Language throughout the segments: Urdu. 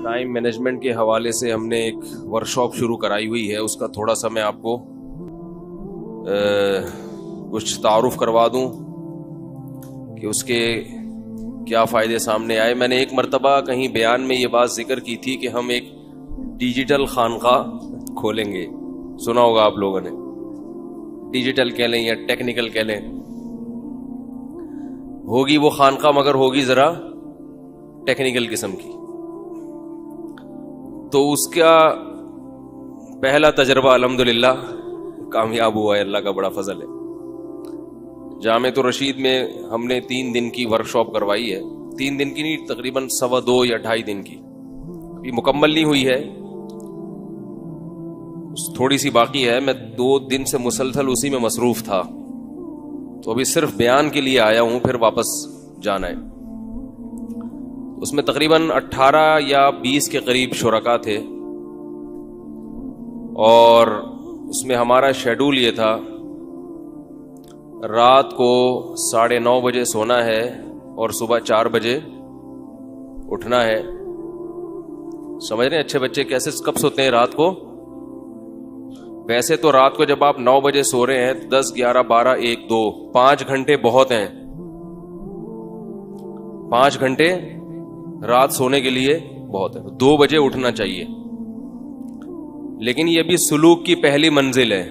ٹائم مینجمنٹ کے حوالے سے ہم نے ایک ورکشاپ شروع کرائی ہوئی ہے. اس کا تھوڑا سا میں آپ کو کچھ تعارف کروا دوں کہ اس کے کیا فائدے سامنے آئے. میں نے ایک مرتبہ کہیں بیان میں یہ بات ذکر کی تھی کہ ہم ایک ڈیجیٹل خانقاہ کھولیں گے. سنا ہوگا آپ لوگوں نے, ڈیجیٹل کہہ لیں یا ٹیکنیکل کہہ لیں. ہوگی وہ خانقاہ مگر ہوگی ذرا ٹیکنیکل قسم کی. تو اس کا پہلا تجربہ الحمدللہ کامیاب ہوا ہے, اللہ کا بڑا فضل ہے. جامعۃ الرشید میں ہم نے 3 دن کی ورکشاپ کروائی ہے. 3 دن کی نہیں, تقریباً 2.25 یا 2.5 دن کی. ابھی مکمل نہیں ہوئی ہے, تھوڑی سی باقی ہے. میں 2 دن سے مسلسل اسی میں مصروف تھا, تو ابھی صرف بیان کے لیے آیا ہوں, پھر واپس جانا ہے. اس میں تقریباً 18 یا 20 کے قریب شرکا تھے, اور اس میں ہمارا شیڈول یہ تھا رات کو 9:30 بجے سونا ہے اور صبح 4 بجے اٹھنا ہے. سمجھ رہے ہیں اچھے بچے کیسے کب سوتے ہیں رات کو؟ ویسے تو رات کو جب آپ 9 بجے سو رہے ہیں 10, 11, 12, 1, 2 5 گھنٹے بہت ہیں. 5 گھنٹے رات سونے کے لیے بہت ہے. 2 بجے اٹھنا چاہیے. لیکن یہ بھی سلوک کی پہلی منزل ہے.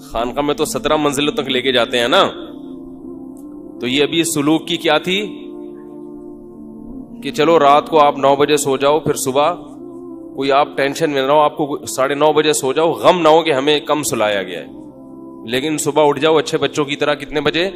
خانقاہ میں تو 17 منزلوں تک لے کے جاتے ہیں نا, تو یہ ابھی سلوک کی کیا تھی کہ چلو رات کو آپ 9 بجے سو جاؤ, پھر صبح کوئی آپ ٹینشن میں نہ ہو, آپ کو 9:30 بجے سو جاؤ, غم نہ ہو کہ ہمیں کم سلایا گیا ہے, لیکن صبح اٹھ جاؤ اچھے بچوں کی طرح. کتنے بجے؟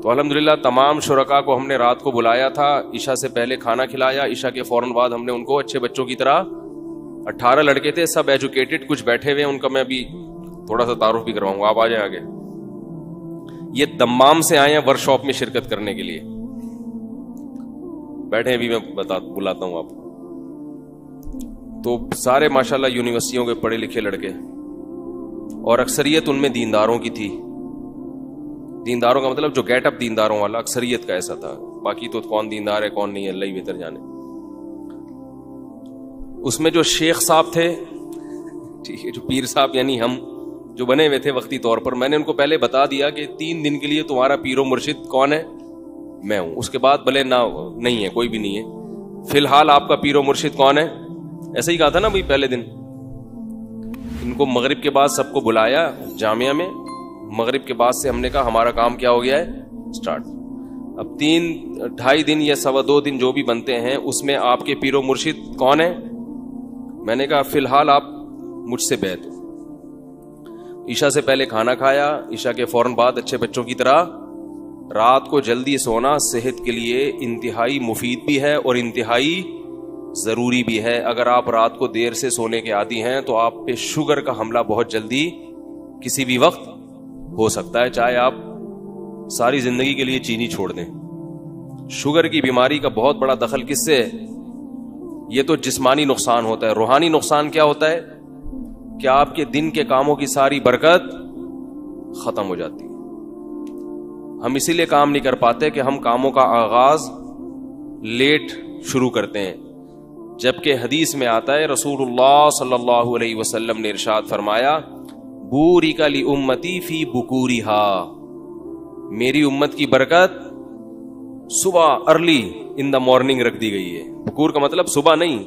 تو الحمدللہ تمام شرکاء کو ہم نے رات کو بلایا تھا, عشاء سے پہلے کھانا کھلایا, عشاء کے فوراً بعد ہم نے ان کو اچھے بچوں کی طرح 18 لڑکے تھے, سب ایجوکیٹڈ, کچھ بیٹھے ہوئے, ان کا میں ابھی تھوڑا سا تعارف بھی کرواؤں گا. آپ آ جائیں آگے. یہ دمام سے آئے ہیں ورکشاپ میں شرکت کرنے کے لیے. بیٹھے ابھی میں بلاتا ہوں آپ کو. تو سارے ماشاءاللہ یونیورسٹیوں کے پڑھے لکھے لڑکے, اور اکثریت ان میں دینداروں کی تھی. دینداروں کا مطلب جو گیٹ اپ دینداروں والا, اکثریت کا ایسا تھا. باقی تو کون دیندار ہے کون نہیں ہے اللہ ہی بہتر جانے. اس میں جو شیخ صاحب تھے, ٹھیک ہے, جو پیر صاحب یعنی ہم جو بنے ہوئے تھے وقتی طور پر, میں نے ان کو پہلے بتا دیا کہ 3 دن کے لیے تمہارا پیر و مرشد کون ہے؟ میں ہوں. اس کے بعد بھلے نہ نہیں ہے, کوئی بھی نہیں ہے, فی الحال آپ کا پیر و مرشد کون ہے؟ ایسا ہی کہا تھا نا بھائی پہلے دن. ان کو مغرب کے بعد سب کو بلایا جامعہ میں. مغرب کے بعد سے ہم نے کہا ہمارا کام کیا ہو گیا ہے سٹارٹ. اب 3-2.5 دن یا 2.25 دن جو بھی بنتے ہیں, اس میں آپ کے پیر و مرشد کون ہے؟ میں نے کہا فی الحال آپ مجھ سے بیعت ہو. عشاء سے پہلے کھانا کھایا, عشاء کے فوراً بعد اچھے بچوں کی طرح. رات کو جلدی سونا صحت کے لیے انتہائی مفید بھی ہے اور انتہائی ضروری بھی ہے. اگر آپ رات کو دیر سے سونے کے عادی ہیں تو آپ پہ شوگر کا حملہ بہت جلدی کسی بھی وقت ہو سکتا ہے, چاہے آپ ساری زندگی کے لیے چینی چھوڑ دیں. شوگر کی بیماری کا بہت بڑا دخل کس سے ہے؟ یہ تو جسمانی نقصان ہوتا ہے. روحانی نقصان کیا ہوتا ہے کہ آپ کے دن کے کاموں کی ساری برکت ختم ہو جاتی ہے. ہم اسی لیے کام نہیں کر پاتے کہ ہم کاموں کا آغاز لیٹ شروع کرتے ہیں, جبکہ حدیث میں آتا ہے رسول اللہ صلی اللہ علیہ وسلم نے ارشاد فرمایا بورک لامتی فی بکورہا, میری امت کی برکت صبح ارلی ان دا مارننگ رکھ دی گئی ہے. بکور کا مطلب صبح نہیں,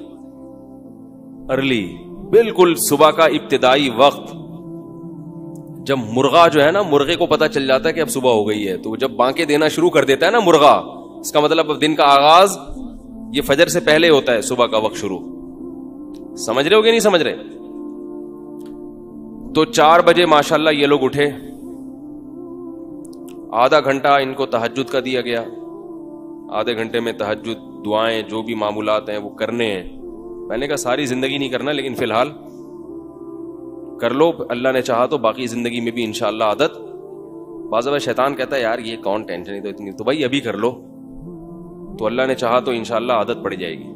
ارلی, بالکل صبح کا ابتدائی وقت. جب مرغا جو ہے نا, مرغے کو پتا چل جاتا ہے کہ اب صبح ہو گئی ہے, تو جب بانکیں دینا شروع کر دیتا ہے نا مرغا, اس کا مطلب اب دن کا آغاز یہ فجر سے پہلے ہوتا ہے, صبح کا وقت شروع. سمجھ رہے ہو کہ نہیں سمجھ رہے؟ تو 4 بجے ماشاءاللہ یہ لوگ اٹھے. آدھا گھنٹہ ان کو تہجد کا دیا گیا. آدھے گھنٹے میں تہجد, دعائیں, جو بھی معمولات ہیں وہ کرنے ہیں. میں نے کہا ساری زندگی نہیں کرنا, لیکن فی الحال کر لو, اللہ نے چاہا تو باقی زندگی میں بھی انشاءاللہ عادت. بعض دفعہ شیطان کہتا ہے یار یہ کون ٹینشن ہے تو اتنی, تو بھائی ابھی کر لو, تو اللہ نے چاہا تو انشاءاللہ عادت پڑ جائے گی.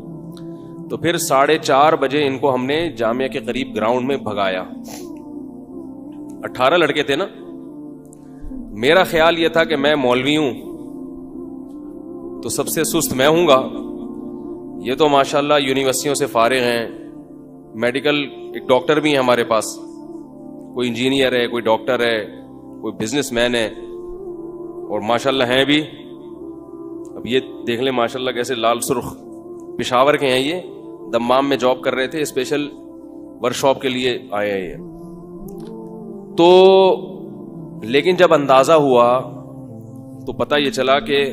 تو پھر 4:30 بجے ان کو ہم نے جامعہ کے قریب گراؤنڈ میں بھگایا. 18 لڑکے تھے نا. میرا خیال یہ تھا کہ میں مولوی ہوں تو سب سے سست میں ہوں گا, یہ تو ماشاءاللہ یونیورسٹیوں سے فارغ ہیں, میڈیکل ایک ڈاکٹر بھی ہیں ہمارے پاس, کوئی انجینئر ہے, کوئی ڈاکٹر ہے, کوئی بزنس مین ہے, اور ماشاءاللہ ہیں بھی. اب یہ دیکھ لیں ماشاءاللہ کیسے لال سرخ, پشاور کے ہیں یہ, دمام میں جاب کر رہے تھے, اسپیشل ورک شاپ کے لیے آئے ہیں یہ. تو لیکن جب اندازہ ہوا تو پتہ یہ چلا کہ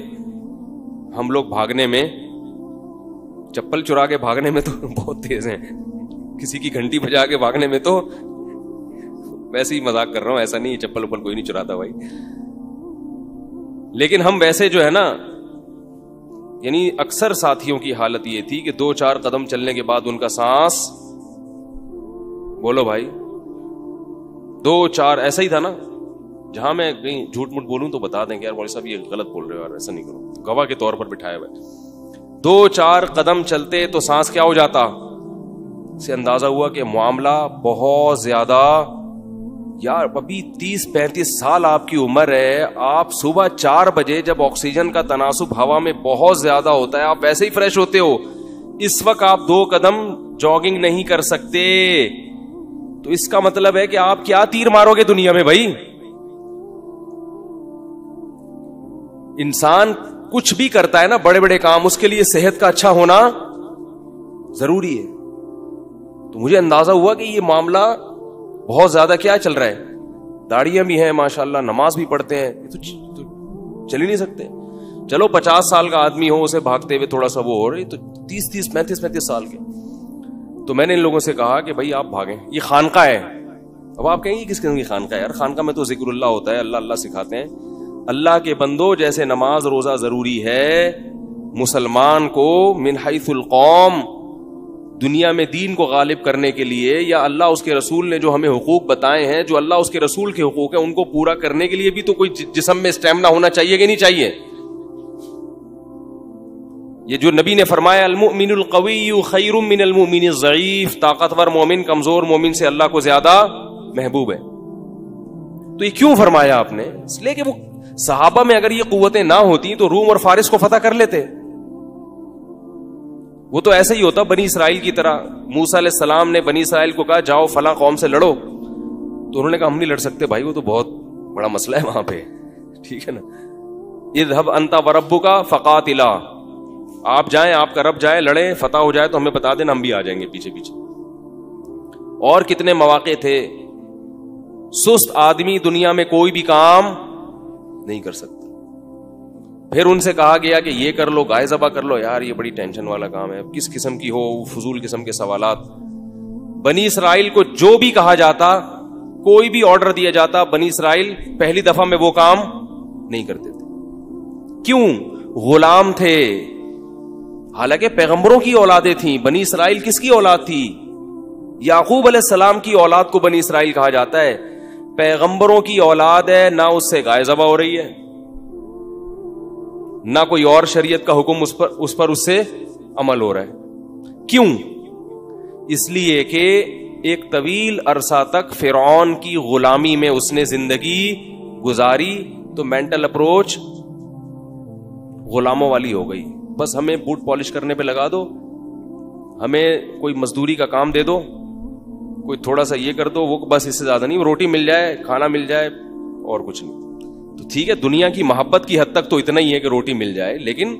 ہم لوگ بھاگنے میں, چپل چرا کے بھاگنے میں تو بہت تیز ہیں, کسی کی گھنٹی بجا کے بھاگنے میں تو, ویسے ہی مذاق کر رہا ہوں, ایسا نہیں چپل وپل کوئی نہیں چراتا بھائی, لیکن ہم ویسے جو ہے نا, یعنی اکثر ساتھیوں کی حالت یہ تھی کہ 2-4 قدم چلنے کے بعد ان کا سانس, بولو بھائی 2-4, ایسا ہی تھا نا. جہاں میں کہیں جھوٹ موٹ بولوں تو بتا دیں کہ یار مولوی صاحب یہ غلط بول رہے ہو, یار ایسا نہیں کرو, گواہ کے طور پر بٹھایا ہوا. 2-4 قدم چلتے تو سانس کیا ہو جاتا, سے اندازہ ہوا کہ معاملہ بہت زیادہ, یار ابھی 30-35 سال آپ کی عمر ہے, آپ صبح 4 بجے جب آکسیجن کا تناسب ہوا میں بہت زیادہ ہوتا ہے, آپ ویسے ہی فریش ہوتے ہو, اس وقت آپ 2 قدم جاگنگ نہیں کر سکتے, تو اس کا مطلب ہے کہ آپ کیا تیر مارو گے دنیا میں بھائی. انسان کچھ بھی کرتا ہے نا, بڑے بڑے کام, اس کے لیے صحت کا اچھا ہونا ضروری ہے. تو مجھے اندازہ ہوا کہ یہ معاملہ بہت زیادہ کیا چل رہا ہے, داڑیاں بھی ہیں ماشاءاللہ, نماز بھی پڑھتے ہیں, تو چل ہی نہیں سکتے. چلو 50 سال کا آدمی ہو, اسے بھاگتے ہوئے تھوڑا سا وہ ہو رہی, تو 35 سال کے. تو میں نے ان لوگوں سے کہا کہ بھائی آپ بھاگیں, یہ خانقاہ ہے. اب آپ کہیں گے کس قسم کی خانقاہ ہے یار, خانقاہ میں تو ذکر اللہ ہوتا ہے, اللہ اللہ سکھاتے ہیں. اللہ کے بندو, جیسے نماز روزہ ضروری ہے, مسلمان کو من حیث القوم دنیا میں دین کو غالب کرنے کے لیے, یا اللہ اس کے رسول نے جو ہمیں حقوق بتائے ہیں, جو اللہ اس کے رسول کے حقوق ہیں, ان کو پورا کرنے کے لیے بھی تو کوئی جسم میں اسٹیمنا ہونا چاہیے کہ نہیں چاہیے. یہ جو نبی نے فرمایا المؤمن القوی خیر من المؤمن الضعیف, طاقتور مومن کمزور مومن سے اللہ کو زیادہ محبوب ہے. تو یہ کیوں فرمایا آپ نے؟ اس لیے کہ وہ صحابہ میں اگر یہ قوتیں نہ ہوتی تو روم اور فارس کو فتح کر لیتے. وہ تو ایسے ہی ہوتا بنی اسرائیل کی طرح. موسیٰ علیہ السلام نے بنی اسرائیل کو کہا جاؤ فلاں قوم سے لڑو, تو انہوں نے کہا ہم نہیں لڑ سکتے بھائی, وہ تو بہت بڑا مسئلہ ہے وہاں پہ, ٹھیک ہے نا. اذهب انت وربک فقاتلا, آپ جائیں, آپ کا رب جائے, لڑیں, فتح ہو جائے تو ہمیں بتا دینا, ہم بھی آ جائیں گے پیچھے پیچھے. اور کتنے مواقع تھے, سست آدمی دنیا میں کوئی بھی کام نہیں کر سکتا. پھر ان سے کہا گیا کہ یہ کر لو, گائے ذبح کر لو, یار یہ بڑی ٹینشن والا کام ہے, کس قسم کی ہو, فضول قسم کے سوالات. بنی اسرائیل کو جو بھی کہا جاتا, کوئی بھی آرڈر دیا جاتا, بنی اسرائیل پہلی دفعہ میں وہ کام نہیں کرتے تھے. کیوں؟ غلام تھے. حالانکہ پیغمبروں کی اولادیں تھیں. بنی اسرائیل کس کی اولاد تھی؟ یعقوب علیہ السلام کی اولاد کو بنی اسرائیل کہا جاتا ہے. پیغمبروں کی اولاد ہے, نہ اس سے گائے ذبح ہو رہی ہے, نہ کوئی اور شریعت کا حکم اس پر اس سے عمل ہو رہا ہے. کیوں؟ اس لیے کہ ایک طویل عرصہ تک فرعون کی غلامی میں اس نے زندگی گزاری, تو مینٹل اپروچ غلاموں والی ہو گئی. بس ہمیں بوٹ پالش کرنے پہ لگا دو, ہمیں کوئی مزدوری کا کام دے دو, کوئی تھوڑا سا یہ کر دو, وہ بس اس سے زیادہ نہیں, روٹی مل جائے, کھانا مل جائے, اور کچھ نہیں. تو ٹھیک ہے, دنیا کی محبت کی حد تک تو اتنا ہی ہے کہ روٹی مل جائے, لیکن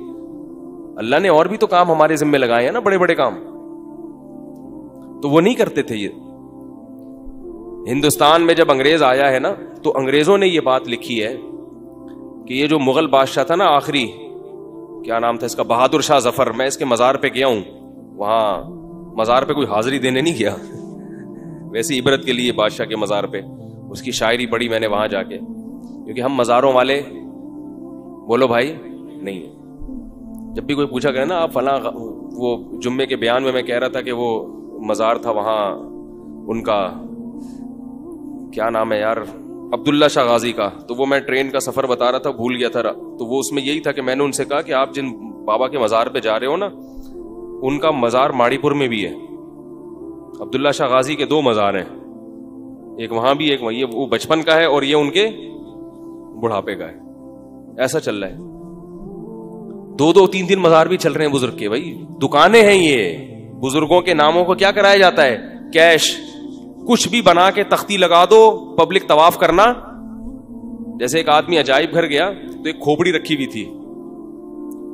اللہ نے اور بھی تو کام ہمارے ذمہ لگائے ہیں نا, بڑے بڑے کام, تو وہ نہیں کرتے تھے. یہ ہندوستان میں جب انگریز آیا ہے نا, تو انگریزوں نے یہ بات لکھی ہے کہ یہ جو مغل بادشاہ تھا نا آخری, کیا نام تھا اس کا, بہادر شاہ ظفر, میں اس کے مزار پہ گیا ہوں, وہاں مزار پہ کوئی حاضری دینے نہیں گیا, ویسی عبرت کے لیے بادشاہ کے مزار پہ, اس کی شاعری پڑھی میں نے وہاں جا کے, کیونکہ ہم مزاروں والے بولو بھائی نہیں ہے. جب بھی کوئی پوچھا کرے نا آپ فلاں, وہ جمعے کے بیان میں کہہ رہا تھا کہ وہ مزار تھا وہاں ان کا, کیا نام ہے یار, عبداللہ شاہ غازی کا, تو وہ میں ٹرین کا سفر بتا رہا تھا, بھول گیا تھا. تو وہ اس میں یہی تھا کہ میں نے ان سے کہا کہ آپ جن بابا کے مزار پہ جا رہے ہو نا, ان کا مزار ماڑی پور میں بھی ہے. عبداللہ شاہ غازی کے 2 مزار ہیں, ایک وہاں بھی, ایک وہیں. وہ بچپن کا ہے اور یہ ان کے بڑھاپے کا ہے. ایسا چل رہا ہے. 2-2 3-3 مزار بھی چل رہے ہیں بزرگ کے. بھائی دکانیں ہیں یہ, بزرگوں کے ناموں کو کیا کرایا جاتا ہے, کیش. کچھ بھی بنا کے تختی لگا دو, پبلک طواف کرنا. جیسے ایک آدمی عجائب گھر گیا تو ایک کھوپڑی رکھی ہوئی تھی,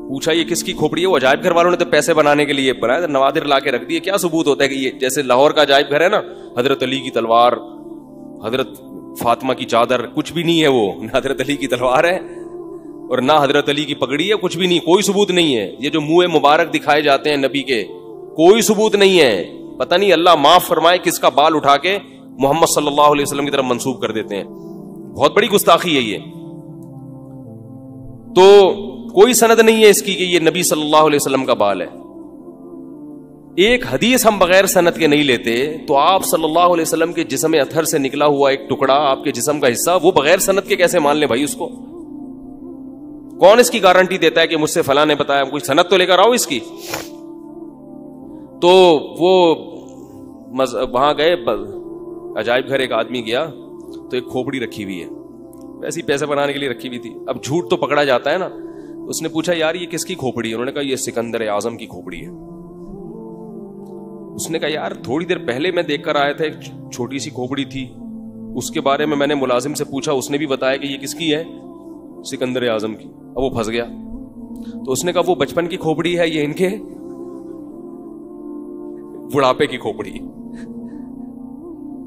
پوچھا یہ کس کی کھوپڑی ہے؟ وہ عجائب گھر والوں نے تو پیسے بنانے کے لیے بنایا, نوادر لا کے رکھ دیے. کیا ثبوت ہوتا ہے کہ یہ جیسے لاہور کا عجائب گھر ہے نا, حضرت علی کی تلوار, حضرت فاطمہ کی چادر, کچھ بھی نہیں ہے وہ, نہ حضرت علی کی تلوار ہے اور نہ حضرت علی کی پگڑی ہے, کچھ بھی نہیں, کوئی ثبوت نہیں ہے. یہ جو منہ مبارک دکھائے جاتے ہیں نبی کے, کوئی ثبوت نہیں ہے. پتہ نہیں اللہ معاف فرمائے کس کا بال اٹھا کے محمد صلی اللہ علیہ وسلم کی طرف منسوب کر دیتے ہیں. بہت بڑی گستاخی ہے یہ. تو کوئی سند نہیں ہے اس کی کہ یہ نبی صلی اللہ علیہ وسلم کا بال ہے. ایک حدیث ہم بغیر سند کے نہیں لیتے, تو آپ صلی اللہ علیہ وسلم کے جسم اطہر سے نکلا ہوا ایک ٹکڑا, آپ کے جسم کا حصہ, وہ بغیر سند کے کیسے مان لیں بھائی اس کو؟ کون اس کی گارنٹی دیتا ہے کہ مجھ سے فلاں نے بتایا؟ کوئی سند تو لے کر آؤ اس کی. تو وہ وہاں گئے عجائب گھر, ایک آدمی گیا تو ایک کھوپڑی رکھی ہوئی ہے, ویسے ہی پیسے بنانے کے لیے رکھی ہوئی تھی. اب جھوٹ تو پکڑا جاتا ہے نا. اس نے پوچھا یار یہ کس کی کھوپڑی ہے؟ انہوں نے کہا یہ سکندر اعظم کی کھوپڑی ہے. اس نے کہا یار تھوڑی دیر پہلے میں دیکھ کر آیا تھا, ایک چھوٹی سی کھوپڑی تھی, اس کے بارے میں نے ملازم سے پوچھا, اس نے بھی بتایا کہ یہ کس کی ہے, سکندر اعظم کی. اب وہ پھنس گیا. تو اس نے کہا وہ بچپن کی کھوپڑی ہے, یہ ان کے بڑھاپے کی کھوپڑی.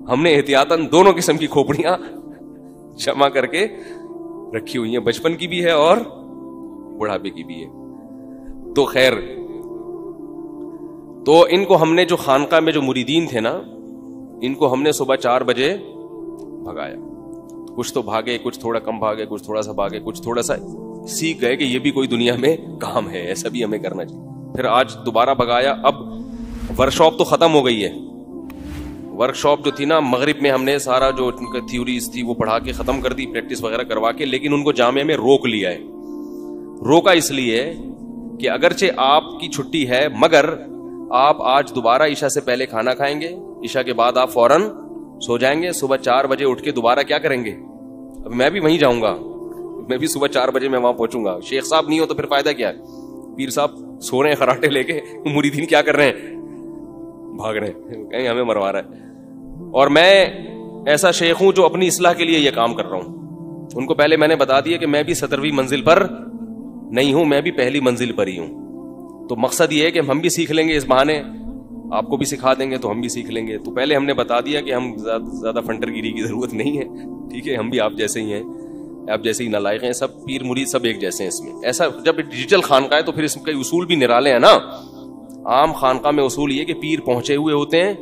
ہم نے احتیاطاً دونوں قسم کی کھوپڑیاں جمع کر کے رکھی ہوئی ہیں, بچپن کی بھی ہے اور بڑھاپے کی بھی ہے. تو خیر, تو ان کو ہم نے جو خانقاہ میں جو مریدین تھے نا, ان کو ہم نے صبح 4 بجے بھگایا. کچھ تو بھاگے, کچھ تھوڑا کم بھاگے, کچھ تھوڑا سا بھاگے, کچھ تھوڑا سا سیکھ گئے کہ یہ بھی کوئی دنیا میں کام ہے, ایسا بھی ہمیں کرنا چاہیے. پھر آج دوبارہ بھگایا. اب ورکشاپ تو ختم ہو گئی ہے. ورکشاپ جو تھی نا مغرب میں, ہم نے سارا جو ان کا تھیوریز تھی وہ پڑھا کے ختم کر دی, پریکٹس وغیرہ کروا کے. لیکن ان کو جامعہ میں روک لیا ہے. روکا اس لیے کہ اگرچہ آپ کی چھٹی ہے, مگر آپ آج دوبارہ عشاء سے پہلے کھانا کھائیں گے, عشاء کے بعد آپ فوراً سو جائیں گے, صبح 4 بجے اٹھ کے دوبارہ کیا کریں گے. اب میں بھی وہیں جاؤں گا, میں بھی صبح 4 بجے میں وہاں پہنچوں گا. شیخ صاحب نہیں ہو تو پھر فائدہ کیا ہے؟ پیر صاحب سو رہے ہیں خراٹے لے کے, مریدین کیا کر رہے ہیں, بھاگ رہے ہیں, کہیں ہمیں مروا رہا ہے. اور میں ایسا شیخ ہوں جو اپنی اصلاح کے لیے یہ کام کر رہا ہوں. ان کو پہلے میں نے بتا دیا کہ میں بھی 17ویں منزل پر نہیں ہوں, میں بھی پہلی منزل پر ہی ہوں. تو مقصد یہ ہے کہ ہم بھی سیکھ لیں گے اس بہانے, آپ کو بھی سکھا دیں گے تو ہم بھی سیکھ لیں گے. تو پہلے ہم نے بتا دیا کہ ہم زیادہ فنٹر گیری کی ضرورت نہیں ہے, ٹھیک ہے, ہم بھی آپ جیسے ہی ہیں, آپ جیسے ہی نالائق ہیں. سب پیر مرید سب ایک جیسے ہیں اس میں. ایسا جب ڈیجیٹل خانقاہ ہے تو پھر اس کے اصول بھی نرالے ہیں نا. عام خانقاہ میں اصول یہ کہ پیر پہنچے ہوئے ہوتے ہیں,